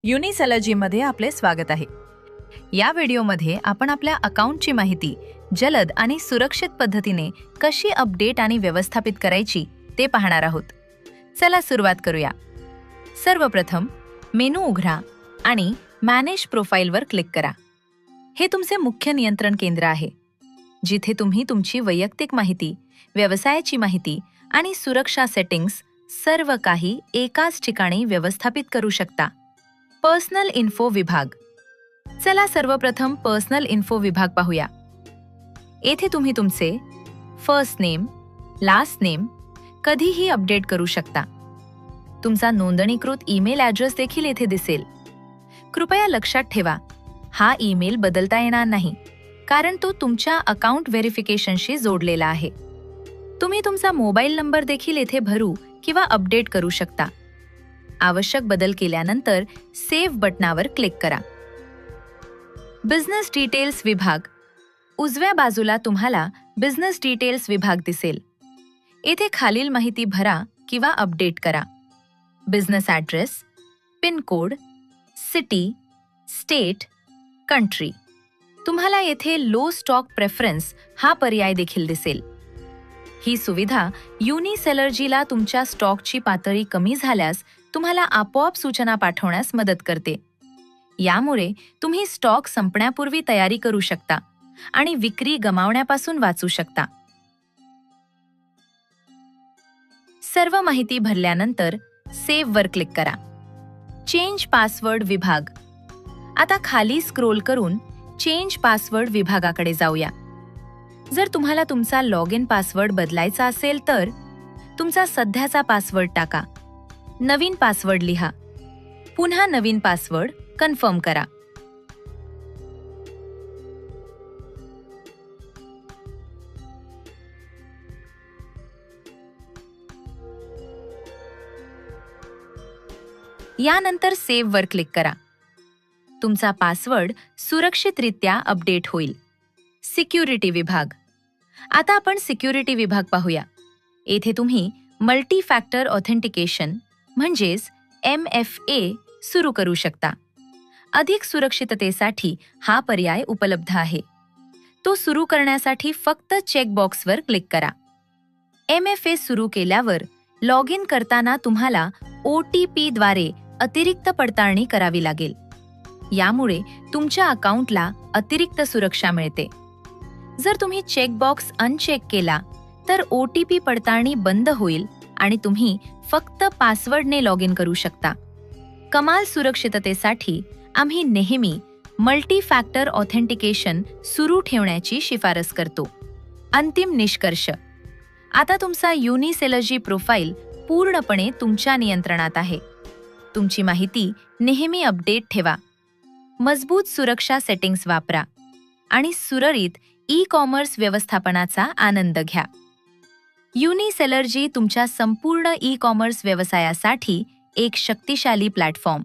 युनिसॅलर्जीमध्ये आपले स्वागत आहे. या व्हिडिओमध्ये आपण आपल्या अकाउंटची माहिती जलद आणि सुरक्षित पद्धतीने कशी अपडेट आणि व्यवस्थापित करायची ते पाहणार आहोत. चला सुरुवात करूया. सर्वप्रथम मेनू उघडा आणि मॅनेज प्रोफाइलवर क्लिक करा. हे तुमचे मुख्य नियंत्रण केंद्र आहे, जिथे तुम्ही तुमची वैयक्तिक माहिती, व्यवसायाची माहिती आणि सुरक्षा सेटिंग्स सर्व काही एकाच ठिकाणी व्यवस्थापित करू शकता. पर्सनल इन्फो विभाग. चला सर्वप्रथम पर्सनल इन्फो विभाग पाहूया. येथे तुम्ही तुमचे फर्स्ट नेम, लास्ट नेम कधीही अपडेट करू शकता. तुमचा नोंदणीकृत ईमेल ॲड्रेस देखील येथे दिसेल. कृपया लक्षात ठेवा, हा ईमेल बदलता येणार नाही, कारण तो तुमच्या अकाउंट व्हेरिफिकेशनशी जोडलेला आहे. तुम्ही तुमचा मोबाईल नंबर देखील येथे भरू किंवा अपडेट करू शकता. आवश्यक बदल केल्यानंतर सेव्ह बटनावर क्लिक करा. बिझनेस डिटेल्स विभाग. उजव्या बाजूला तुम्हाला बिझनेस डिटेल्स विभाग दिसेल. येथे खालील माहिती भरा किंवा अपडेट करा. Business address, pin code, city, state, country. तुम्हाला येथे लो स्टॉक प्रेफरन्स हा पर्याय देखील दिसेल. ही सुविधा युनिसॅलर्जीला तुमच्या स्टॉकची पातळी कमी झाल्यास तुम्हाला आपोआप सूचना पाठवण्यास मदत करते. यामुळे तुम्ही स्टॉक संपण्यापूर्वी तयारी करू शकता आणि विक्री गमावण्यापासून वाचू शकता. सर्व माहिती भरल्यानंतर सेव्ह वर क्लिक करा. चेंज पासवर्ड विभाग. आता खाली स्क्रोल करून चेंज पासवर्ड विभागाकडे जाऊया. जर तुम्हाला तुमचा लॉग इन पासवर्ड बदलायचा असेल तर तुमचा सध्याचा पासवर्ड टाका. नवीन पासवर्ड लिहा. पुन्हा नवीन पासवर्ड कन्फर्म करा. यानंतर सेव्ह वर क्लिक करा. तुमचा पासवर्ड सुरक्षितरित्या अपडेट होईल. सिक्युरिटी विभाग. आता आपण सिक्युरिटी विभाग पाहूया. येथे तुम्ही मल्टी फॅक्टर ऑथेंटिकेशन म्हणजेच MFA सुरू करू शकता. अधिक सुरक्षिततेसाठी हा पर्याय उपलब्ध आहे. तो सुरू करण्यासाठी फक्त चेकबॉक्सवर क्लिक करा. MFA सुरू केल्यावर लॉग इन करताना तुम्हाला OTP द्वारे अतिरिक्त पडताळणी करावी लागेल. यामुळे तुमच्या अकाउंटला अतिरिक्त सुरक्षा मिळते. जर तुम्ही चेकबॉक्स अनचेक केला तर OTP पडताळणी बंद होईल आणि तुम्ही फक्त पासवर्डने लॉग इन करू शकता. कमाल सुरक्षिततेसाठी आम्ही नेहमी मल्टी फॅक्टर ऑथेंटिकेशन सुरू ठेवण्याची शिफारस करतो. अंतिम निष्कर्ष. आता तुमचा युनिसॅलर्जी प्रोफाइल पूर्णपणे तुमच्या नियंत्रणात आहे. तुमची माहिती नेहमी अपडेट ठेवा. मजबूत सुरक्षा सेटिंग्स वापरा आणि सुरळीत ई-कॉमर्स व्यवस्थापनाचा आनंद घ्या. युनिसॅलर्जी तुमच्या संपूर्ण ई-कॉमर्स व्यवसायासाठी एक शक्तिशाली प्लॅटफॉर्म